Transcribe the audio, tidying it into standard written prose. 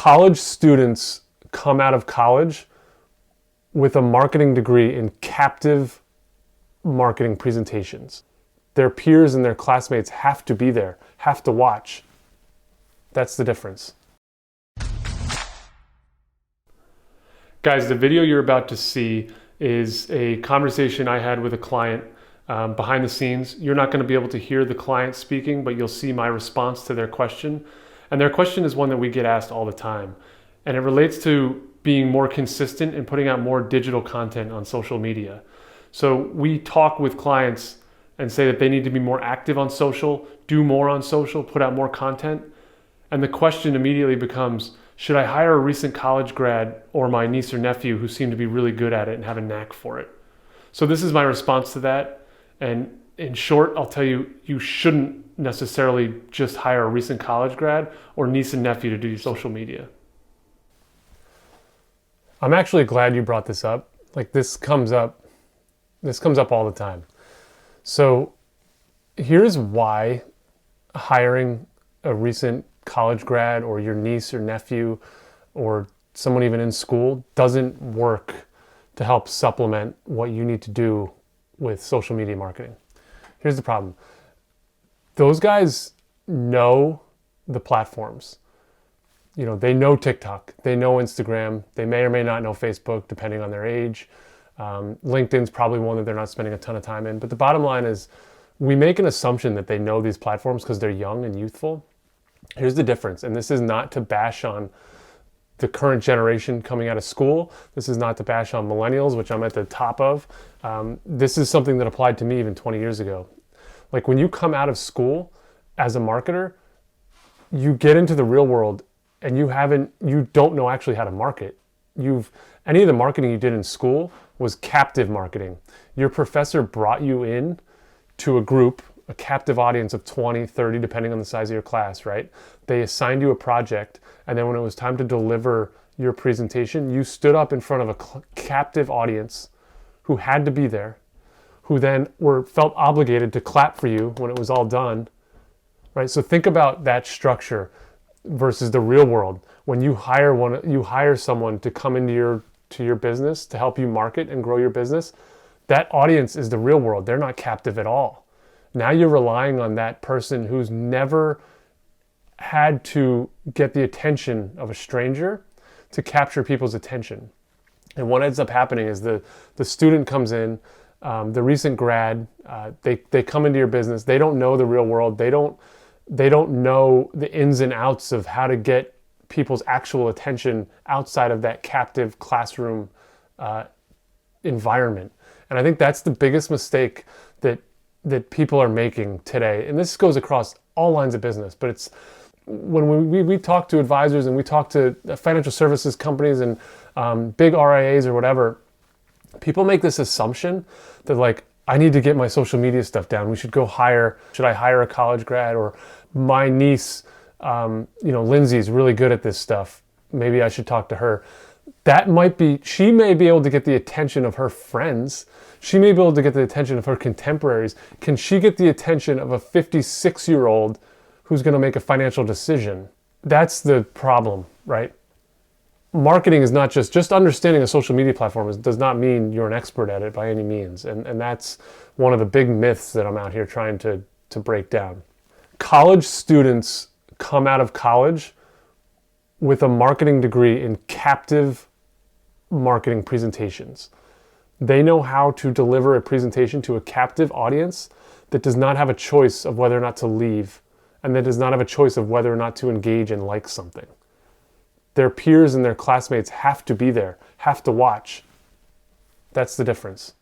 College students come out of college with a marketing degree in captive marketing presentations. Their peers and their classmates have to be there, have to watch. That's the difference. Guys, the video you're about to see is a conversation I had with a client behind the scenes. You're not going to be able to hear the client speaking, but you'll see my response to their question. And their question is one that we get asked all the time. And it relates to being more consistent and putting out more digital content on social media. So we talk with clients and say that they need to be more active on social, do more on social, put out more content. And the question immediately becomes, should I hire a recent college grad or my niece or nephew who seem to be really good at it and have a knack for it? So this is my response to that. And in short, I'll tell you, you shouldn't necessarily just hire a recent college grad or niece and nephew to do your social media. I'm actually glad you brought this up. Like this comes up all the time. So here's why hiring a recent college grad or your niece or nephew or someone even in school doesn't work to help supplement what you need to do with social media marketing. Here's the problem. Those guys know the platforms. You know, they know TikTok, they know Instagram, they may or may not know Facebook depending on their age. LinkedIn's probably one that they're not spending a ton of time in. But the bottom line is we make an assumption that they know these platforms because they're young and youthful. Here's the difference. And this is not to bash on the current generation coming out of school. This is not to bash on millennials, which I'm at the top of. This is something that applied to me even 20 years ago. Like when you come out of school as a marketer, you get into the real world and you don't know actually how to market. Any of the marketing you did in school was captive marketing. Your professor brought you in to a group, a captive audience of 20, 30, depending on the size of your class, right? They assigned you a project, and then when it was time to deliver your presentation, you stood up in front of a captive audience who had to be there, who then felt obligated to clap for you when it was all done, right? So think about that structure versus the real world. When you hire someone to come into your business to help you market and grow your business, that audience is the real world. They're not captive at all. Now you're relying on that person who's never had to get the attention of a stranger to capture people's attention. And what ends up happening is the student comes in, the recent grad, they come into your business. They don't know the real world. They don't know the ins and outs of how to get people's actual attention outside of that captive classroom environment. And I think that's the biggest mistake that people are making today. And this goes across all lines of business, but it's when we talk to advisors and we talk to financial services companies and big RIAs or whatever, people make this assumption that like, I need to get my social media stuff down. Should I hire a college grad, or my niece, Lindsay's really good at this stuff. Maybe I should talk to her. She may be able to get the attention of her friends. She may be able to get the attention of her contemporaries. Can she get the attention of a 56-year-old who's going to make a financial decision? That's the problem, right? Marketing is not just understanding a social media platform does not mean you're an expert at it by any means. And that's one of the big myths that I'm out here trying to break down. College students come out of college with a marketing degree in captive marketing presentations. They know how to deliver a presentation to a captive audience that does not have a choice of whether or not to leave, and that does not have a choice of whether or not to engage and like something. Their peers and their classmates have to be there, have to watch. That's the difference.